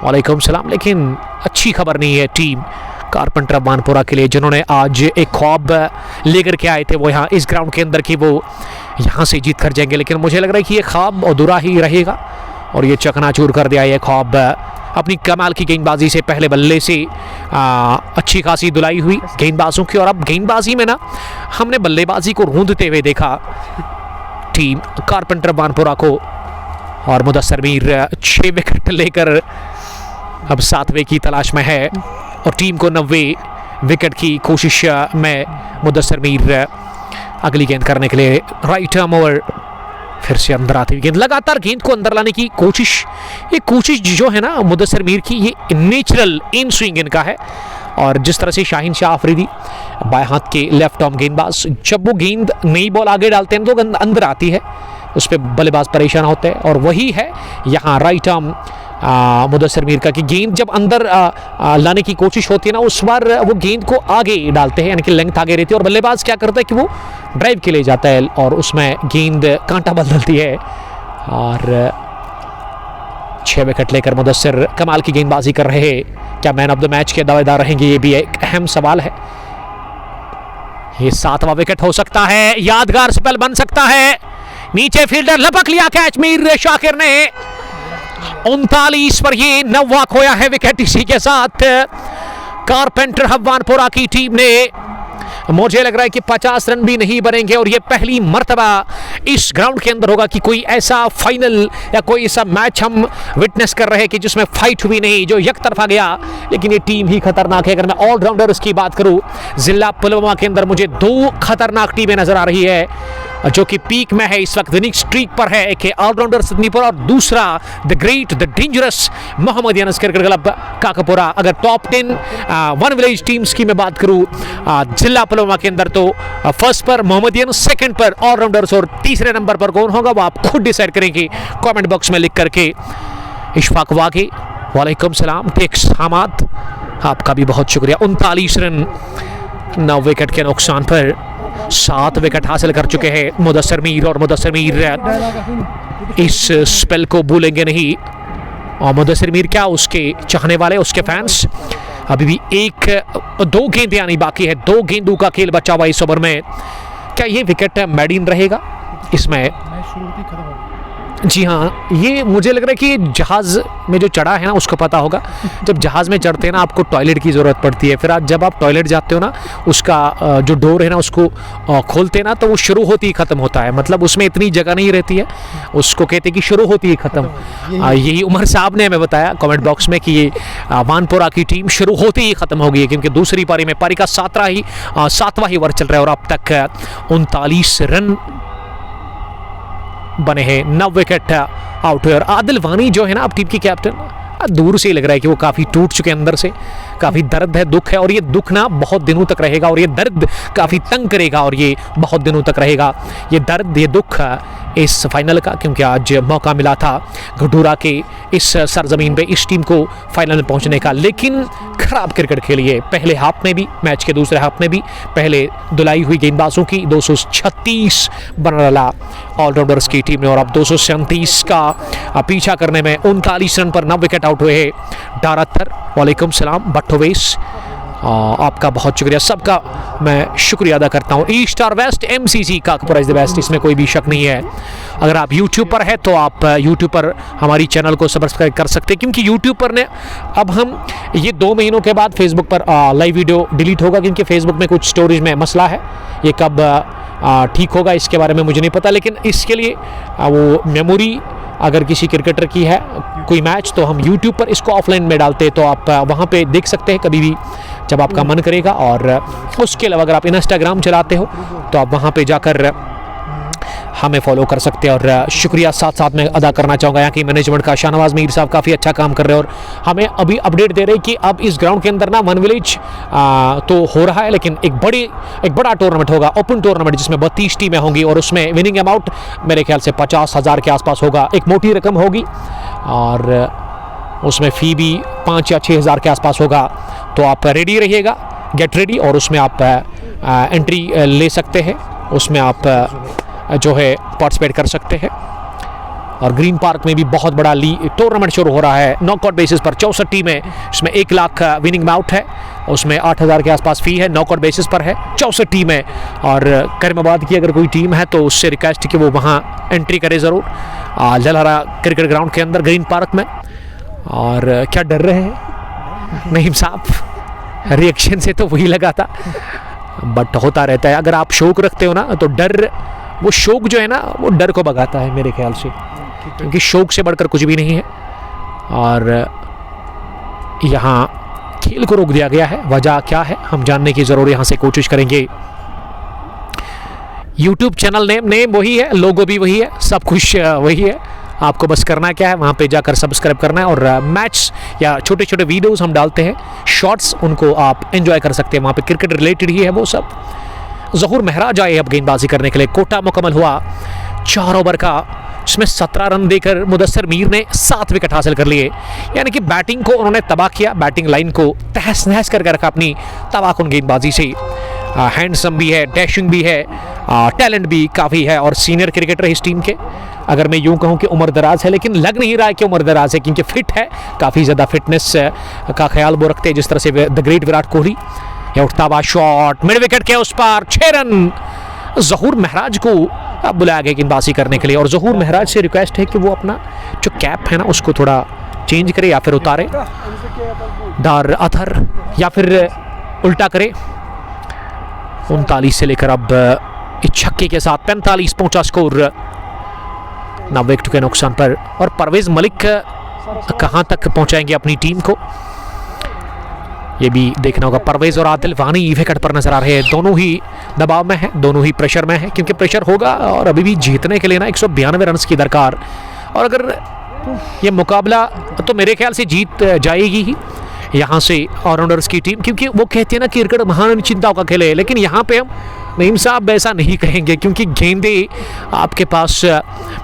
वालेकुम सलाम। लेकिन अच्छी खबर नहीं है टीम कारपेंटर रब्बानपुरा के लिए, जिन्होंने आज एक ख्वाब लेकर के आए थे वो यहाँ इस ग्राउंड के अंदर की वो यहाँ से जीत कर जाएंगे। लेकिन मुझे लग रहा है कि ये ख्वाब अधूरा ही रहेगा और ये चकनाचूर कर दिया ये ख्वाब। अपनी कमाल की गेंदबाजी से पहले बल्ले से अच्छी खासी धुलाई हुई गेंदबाजों की। और अब गेंदबाजी में ना हमने बल्लेबाजी को रूंधते हुए देखा टीम कारपेंटर रब्बानपुरा को। और मुदस्सिर मीर 6 विकेट लेकर अब 7वें की तलाश में है और टीम को 90 विकेट की कोशिश में मुदस्सिर मीर अगली गेंद करने के लिए राइट आर्म ओवर, फिर से अंदर आती हुई गेंद, लगातार गेंद को अंदर लाने की कोशिश। ये कोशिश जो है ना मुदस्सिर मीर की, ये नेचुरल इन स्विंग इनका है। और जिस तरह से शाहीन शाह अफरीदी बाएं हाथ के लेफ्ट आर्म गेंदबाज, जब वो गेंद नई बॉल आगे डालते हैं तो गेंद अंदर आती है, उस पर बल्लेबाज परेशान होते हैं। और वही है यहाँ राइट आर्म मुदस्सिर मीर का कि गेंद जब अंदर लाने की कोशिश होती है ना, उस बार वो गेंद को आगे डालते हैं, यानी कि लेंथ आगे रहती है और बल्लेबाज क्या करता है कि वो ड्राइव के लिए जाता है और उसमें गेंद कांटा बदलती है। और 6 विकेट लेकर मुदस्सिर कमाल की गेंदबाजी कर रहे हैं। क्या मैन ऑफ द मैच के दावेदार रहेंगे, ये भी एक अहम सवाल है। ये 7वां विकेट हो सकता है, यादगार स्पेल बन सकता है। नीचे फील्डर लपक लिया कैच, मीर शाकिर ने 39 पर ये 9वां खोया है विकेट। इसी के साथ कारपेंटर हब्बानपुरा की टीम ने, मुझे लग रहा है कि 50 रन भी नहीं बनेंगे और ये पहली मर्तबा इस ग्राउंड के अंदर होगा कि कोई ऐसा फाइनल या कोई ऐसा मैच हम विटनेस कर रहे हैं कि जिसमें फाइट हुई नहीं, जो एक तरफा गया। लेकिन ये टीम ही खतरनाक है। अगर मैं ऑलराउंडर्स की बात करूं, जिला पुलवामा के अंदर मुझे 2 खतरनाक टीमें नजर आ रही है जो कि पीक में है इस वक्त, विनिंग स्ट्रीक पर है। एक है ऑलराउंडर सिद्दीपुर और दूसरा the great the dangerous Mohammad Younus cricket club Kakapura. अगर टॉप 10 वन विलेज टीम्स की मैं बात करूं जिला पुलवामा के अंदर, तो फर्स्ट पर मोहम्मद यूनुस, सेकंड पर ऑलराउंडर्स और तीसरे नंबर पर कौन होगा वो आप खुद डिसाइड करेंगे कमेंट बॉक्स में लिख करके। इशफाक वागी, वालेकुम सलाम। टेक्स हमाद, आपका भी बहुत शुक्रिया। 39 रन 9 विकेट के नुकसान पर 7 विकेट हासिल कर चुके हैं मुदस्सिर मीर, और मुदस्सिर मीर इस स्पेल को भूलेंगे नहीं। और मुदस्सिर मीर क्या, उसके चाहने वाले, उसके फैंस, अभी भी 2 गेंदें आनी बाकी है। 2 गेंदों का खेल बचा हुआ इस ओवर में। क्या ये विकेट मेडिन रहेगा इसमें? जी हाँ, ये मुझे लग रहा है कि जहाज़ में जो चढ़ा है ना उसको पता होगा। जब जहाज़ में चढ़ते हैं ना, आपको टॉयलेट की ज़रूरत पड़ती है। फिर आज जब आप टॉयलेट जाते हो ना, उसका जो डोर है ना उसको खोलते हैं ना, तो वो शुरू होती ही ख़त्म होता है। मतलब उसमें इतनी जगह नहीं रहती है, उसको कहते हैं कि शुरू होती ही ख़त्म। यही उमर साहब ने हमें बताया कमेंट बॉक्स में कि ये वानपुरा की टीम शुरू होती ही ख़त्म हो गई है, क्योंकि दूसरी पारी में पारी का 7वां ही ओवर चल रहा है और अब तक 39 रन बने हैं। 9 विकेट आउट हुए। और आदिल वानी जो है ना आप टीम की कैप्टन, दूर से ही लग रहा है कि वो काफ़ी टूट चुके अंदर से, काफ़ी दर्द है, दुख है, और ये दुख ना बहुत दिनों तक रहेगा और ये दर्द काफ़ी तंग करेगा और ये बहुत दिनों तक रहेगा ये दर्द, ये दुख इस फाइनल का। क्योंकि आज मौका मिला था घडूरा के इस सरजमीन पे इस टीम को फाइनल में पहुंचने का, लेकिन खराब क्रिकेट खेली है। पहले हाफ में भी, मैच के दूसरे हाफ में भी पहले धुलाई हुई गेंदबाजों की 236 बना डाला ऑलराउंडर्स की टीम ने, और अब 237 का पीछा करने में 39 रन पर 9 विकेट आउट हुए हैं। डारातर, वालेकुम सलाम। भट्टोवेश, आपका बहुत शुक्रिया। सबका मैं शुक्रिया अदा करता हूँ। E star west MCC Kakpora is the best, इसमें कोई भी शक नहीं है। अगर आप यूट्यूब पर है तो आप यूट्यूब पर हमारी चैनल को सब्सक्राइब कर सकते हैं, क्योंकि यूट्यूब पर ने अब हम ये 2 महीनों के बाद फेसबुक पर लाइव वीडियो डिलीट होगा, क्योंकि फेसबुक में कुछ स्टोरेज में मसला है। ये कब ठीक होगा इसके बारे में मुझे नहीं पता, लेकिन इसके लिए वो मेमोरी अगर किसी क्रिकेटर की है कोई मैच, तो हम YouTube पर इसको ऑफलाइन में डालते हैं, तो आप वहाँ पे देख सकते हैं कभी भी जब आपका मन करेगा। और उसके अलावा अगर आप इंस्टाग्राम चलाते हो तो आप वहाँ पे जाकर हमें फॉलो कर सकते हैं। और शुक्रिया साथ साथ में अदा करना चाहूँगा यहाँ की मैनेजमेंट का। शाहनवाज मीर साहब काफ़ी अच्छा काम कर रहे हैं और हमें अभी अपडेट दे रहे हैं कि अब इस ग्राउंड के अंदर ना वन विलेज तो हो रहा है, लेकिन एक बड़ा टूर्नामेंट होगा, ओपन टूर्नामेंट, जिसमें 32 टीमें होंगी और उसमें विनिंग अमाउंट मेरे ख्याल से 50,000 के आसपास होगा। एक मोटी रकम होगी और उसमें फ़ी भी 5 या 6 हज़ार के आसपास होगा। तो आप रेडी रहिएगा, गेट रेडी, और उसमें आप एंट्री ले सकते हैं, उसमें आप जो है पार्टिसिपेट कर सकते हैं। और ग्रीन पार्क में भी बहुत बड़ा टूर्नामेंट शुरू हो रहा है नॉकआउट बेसिस पर। 64 टीमें, इसमें 1 लाख विनिंग अमाउंट है, उसमें 8,000 के आसपास फ़ी है, नॉकआउट बेसिस पर है। 64 टीमें, और करीमाबाद की अगर कोई टीम है तो उससे रिक्वेस्ट कि वो वहाँ एंट्री करे ज़रूर ललहरा क्रिकेट ग्राउंड के अंदर ग्रीन पार्क में। और क्या डर रहे हैं नईम साहब? रिएक्शन से तो वही लगा था, बट होता रहता है। अगर आप शौक रखते हो ना तो डर, वो शौक जो है ना वो डर को भगाता है मेरे ख्याल से, क्योंकि शौक से बढ़कर कुछ भी नहीं है। और यहाँ खेल को रोक दिया गया है, वजह क्या है हम जानने की ज़रूर यहाँ से कोशिश करेंगे। यूट्यूब चैनल नेम वही है, लोगो भी वही है, सब कुछ वही है। आपको बस करना क्या है, वहाँ पे जाकर सब्सक्राइब करना है, और मैच या छोटे छोटे वीडियोस हम डालते हैं, शॉर्ट्स, उनको आप एंजॉय कर सकते हैं। वहाँ पे क्रिकेट रिलेटेड ही है वो सब। ज़हूर महराज आए अब गेंदबाजी करने के लिए। कोटा मुकम्मल हुआ 4 ओवर का, जिसमें 17 रन देकर मुदस्सिर मीर ने 7 विकेट हासिल कर लिए। यानी कि बैटिंग को उन्होंने तबाह किया, बैटिंग लाइन को तहस नहस करके रखा अपनी तबाहकुन गेंदबाजी से। हैंडसम भी है, डैशिंग भी है, टैलेंट भी काफ़ी है, और सीनियर क्रिकेटर इस टीम के। अगर मैं यूँ कहूँ कि उम्र दराज है, लेकिन लग नहीं रहा है कि उम्र दराज है, क्योंकि फिट है, काफ़ी ज़्यादा फिटनेस का ख्याल वो रखते हैं, जिस तरह से द ग्रेट विराट कोहली। ये उठता हुआ शॉट मिड विकेट के उस पार 6 रन। जहूर महराज को अब बुलाया गया गेंदबाजी करने के लिए और जहूर महराज से रिक्वेस्ट है कि वो अपना जो कैप है ना उसको थोड़ा चेंज करे या फिर उतारे, दार अथर या फिर उल्टा करे। 39 से लेकर अब इस छक्के के साथ 45 पहुंचा स्कोर 9 विकेट के नुकसान पर। और परवेज मलिक कहां तक पहुंचाएंगे अपनी टीम को, ये भी देखना होगा। परवेज और आदिल वानी विकेट पर नजर आ रहे हैं, दोनों ही दबाव में है, दोनों ही प्रेशर में है, क्योंकि प्रेशर होगा और अभी भी जीतने के लिए ना 192 रन की दरकार। और अगर ये मुकाबला तो मेरे ख्याल से जीत जाएगी ही यहाँ से ऑलराउंडर्स की टीम, क्योंकि वो कहते हैं ना कि क्रिकेट महान चिंताओं का खेल है, लेकिन यहाँ पे हम नईम साहब ऐसा नहीं कहेंगे, क्योंकि गेंदे आपके पास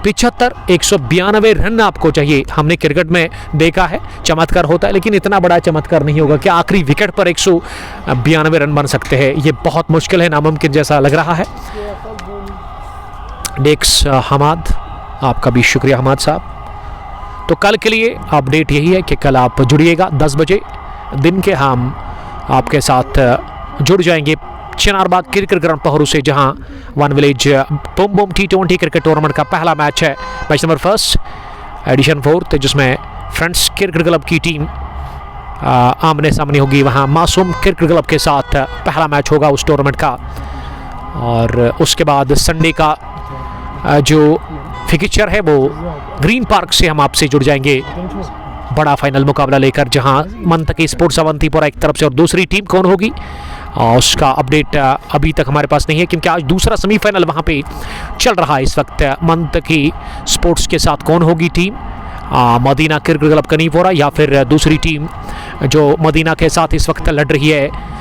75 192 रन आपको चाहिए। हमने क्रिकेट में देखा है चमत्कार होता है, लेकिन इतना बड़ा चमत्कार नहीं होगा कि आखिरी विकेट पर 192 रन बन सकते हैं। ये बहुत मुश्किल है, नामुमकिन जैसा लग रहा है। डेक्स हमाद, आपका भी शुक्रिया हमाद साहब। तो कल के लिए अपडेट यही है कि कल आप जुड़िएगा 10 बजे दिन के, हम आपके साथ जुड़ जाएंगे चिनारबाग क्रिकेट ग्राउंड पहरू से, जहां one village boom boom T20 cricket tournament का पहला मैच है, मैच नंबर 1 एडिशन 4, जिसमें फ्रेंड्स क्रिकेट क्लब की टीम आमने सामने होगी। वहां मासूम क्रिकेट क्लब के साथ पहला मैच होगा उस टूर्नामेंट का। और उसके बाद संडे का जो फिक्चर है वो ग्रीन पार्क से हम आपसे जुड़ जाएंगे बड़ा फाइनल मुकाबला लेकर, जहां मंतकी स्पोर्ट्स अवंतीपुरा एक तरफ से और दूसरी टीम कौन होगी उसका अपडेट अभी तक हमारे पास नहीं है, क्योंकि आज दूसरा सेमीफाइनल वहां पे चल रहा है इस वक्त। मंतकी स्पोर्ट्स के साथ कौन होगी टीम, मदीना क्रिकेट क्लब कनीपोरा या फिर दूसरी टीम जो मदीना के साथ इस वक्त लड़ रही है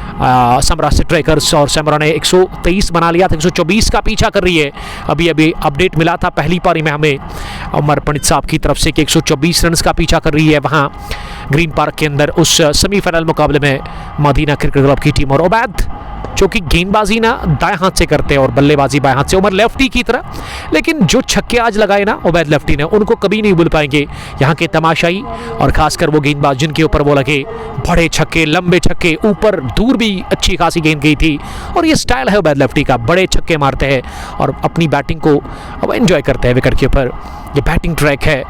समरा स्ट्राइकर्स। और समरा ने 123 बना लिया था, 124 का पीछा कर रही है। अभी अभी अपडेट मिला था पहली पारी में हमें उमर पंडित साहब की तरफ से कि 124 रन का पीछा कर रही है वहाँ ग्रीन पार्क के अंदर उस सेमीफाइनल मुकाबले में मदीना क्रिकेट क्लब की टीम। और उबैद जो कि गेंदबाजी ना दाएं हाथ से करते हैं और बल्लेबाजी बाएं हाथ से, उमर लेफ्टी की तरह, लेकिन जो छक्के आज लगाए ना उबैद लेफ्टी ने, उनको कभी नहीं भूल पाएंगे यहाँ के तमाशाई, और खासकर वो गेंदबाज जिनके ऊपर वो लगे बड़े छक्के, लंबे छक्के, ऊपर दूर भी अच्छी खासी गेंद गई थी। और ये स्टाइल है उबैद लेफ्टी का, बड़े छक्के मारते हैं और अपनी बैटिंग को अब एंजॉय करते हैं विकेट के ऊपर। ये बैटिंग ट्रैक है,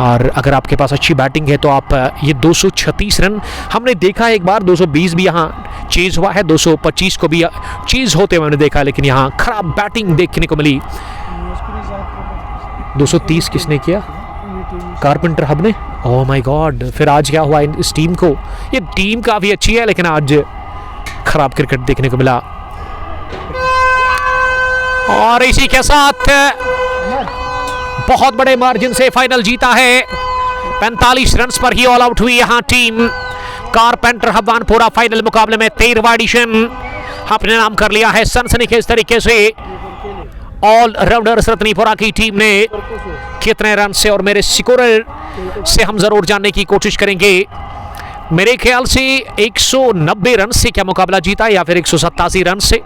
और अगर आपके पास अच्छी बैटिंग है तो आप ये 236 रन हमने देखा है, एक बार 220 भी यहाँ चेज हुआ है, 225 को भी चेज होते हुए हमने देखा है, लेकिन यहाँ खराब बैटिंग देखने को मिली। 230 किसने किया? कारपेंटर हब ने। ओह माय गॉड, फिर आज क्या हुआ इस टीम को? ये टीम काफ़ी अच्छी है लेकिन आज खराब क्रिकेट देखने को मिला। और इसी के साथ बहुत बड़े मार्जिन से फाइनल जीता है, 45 रन पर ही ऑल आउट हुई यहां टीम कारपेंटर हब्बानपुरा। फाइनल मुकाबले में 13वां एडिशन अपने नाम कर लिया है सनसनीखेज तरीके से। ऑल राउंडर्स रत्नीपुरा की टीम ने कितने रन से, और मेरे स्कोरर से हम जरूर जानने की कोशिश करेंगे। मेरे ख्याल से 190 रन से क्या मुकाबला जीता, या फिर 187 रन से,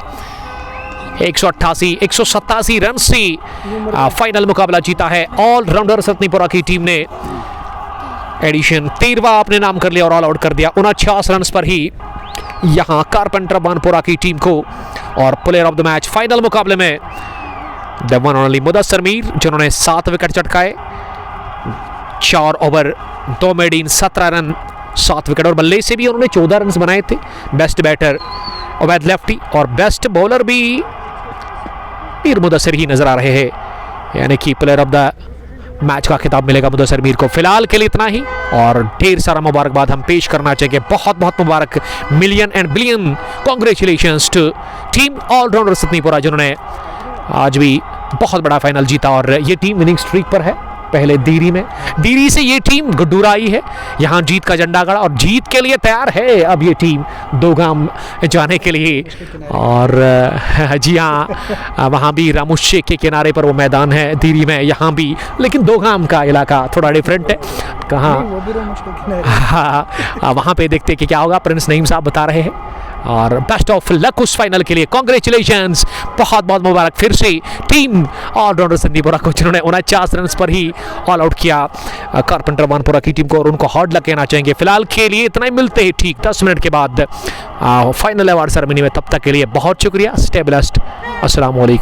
187 रन से फाइनल मुकाबला जीता है ऑल राउंडर्स रत्नीपुरा की टीम ने। एडिशन 13वां अपने नाम कर लिया और ऑल आउट कर दिया 49 रन पर ही यहां कारपेंटर बानपुरा की टीम को। और player of the match final मुकाबले में the one and only Mudassir Mir, जिन्होंने 7 विकेट चटकाए, 4 ओवर 2 मेडीन 17 रन 7 विकेट, और बल्ले से भी उन्होंने 14 रन बनाए थे। बेस्ट बैटर उबैद लेफ्टी और बेस्ट बॉलर भी मीर मुदस्सिर ही नजर आ रहे हैं, यानी कि प्लेयर ऑफ द मैच का खिताब मिलेगा मुदस्सिर मीर को। फिलहाल के लिए इतना ही, और ढेर सारा मुबारकबाद हम पेश करना चाहिए। बहुत बहुत मुबारक, million and billion congratulations to team allrounders Ratnipora, जिन्होंने आज भी बहुत बड़ा फाइनल जीता। और ये टीम विनिंग स्ट्रीक पर है, पहले दीरी में, दीरी से ये टीम गुड्डूरा आई है, यहाँ जीत का झंडा गड़ा और जीत के लिए तैयार है अब ये टीम दोगाम जाने के लिए। और जी हाँ, वहाँ भी रामुशे के किनारे पर वो मैदान है दीरी में, यहाँ भी, लेकिन दोगाम का इलाका थोड़ा डिफरेंट है। कहाँ? हाँ, वहाँ पे देखते कि क्या होगा। प्रिंस नईम साहब बता रहे हैं और बेस्ट ऑफ लक उस फाइनल के लिए, कॉन्ग्रेचुलेशंस, बहुत बहुत मुबारक फिर से टीम ऑलराउंडर संदीप बोरा को, जिन्होंने 49 रन पर ही ऑल आउट किया कारपेंटर मानपुरा की टीम को, और उनको हार्ड लक कहना चाहेंगे। फिलहाल के लिए इतना ही, मिलते हैं ठीक 10 मिनट के बाद फाइनल अवार्ड सेरेमनी में। तब तक के लिए बहुत शुक्रिया, स्टे ब्लेस्ड, अस्सलाम वालेकुम।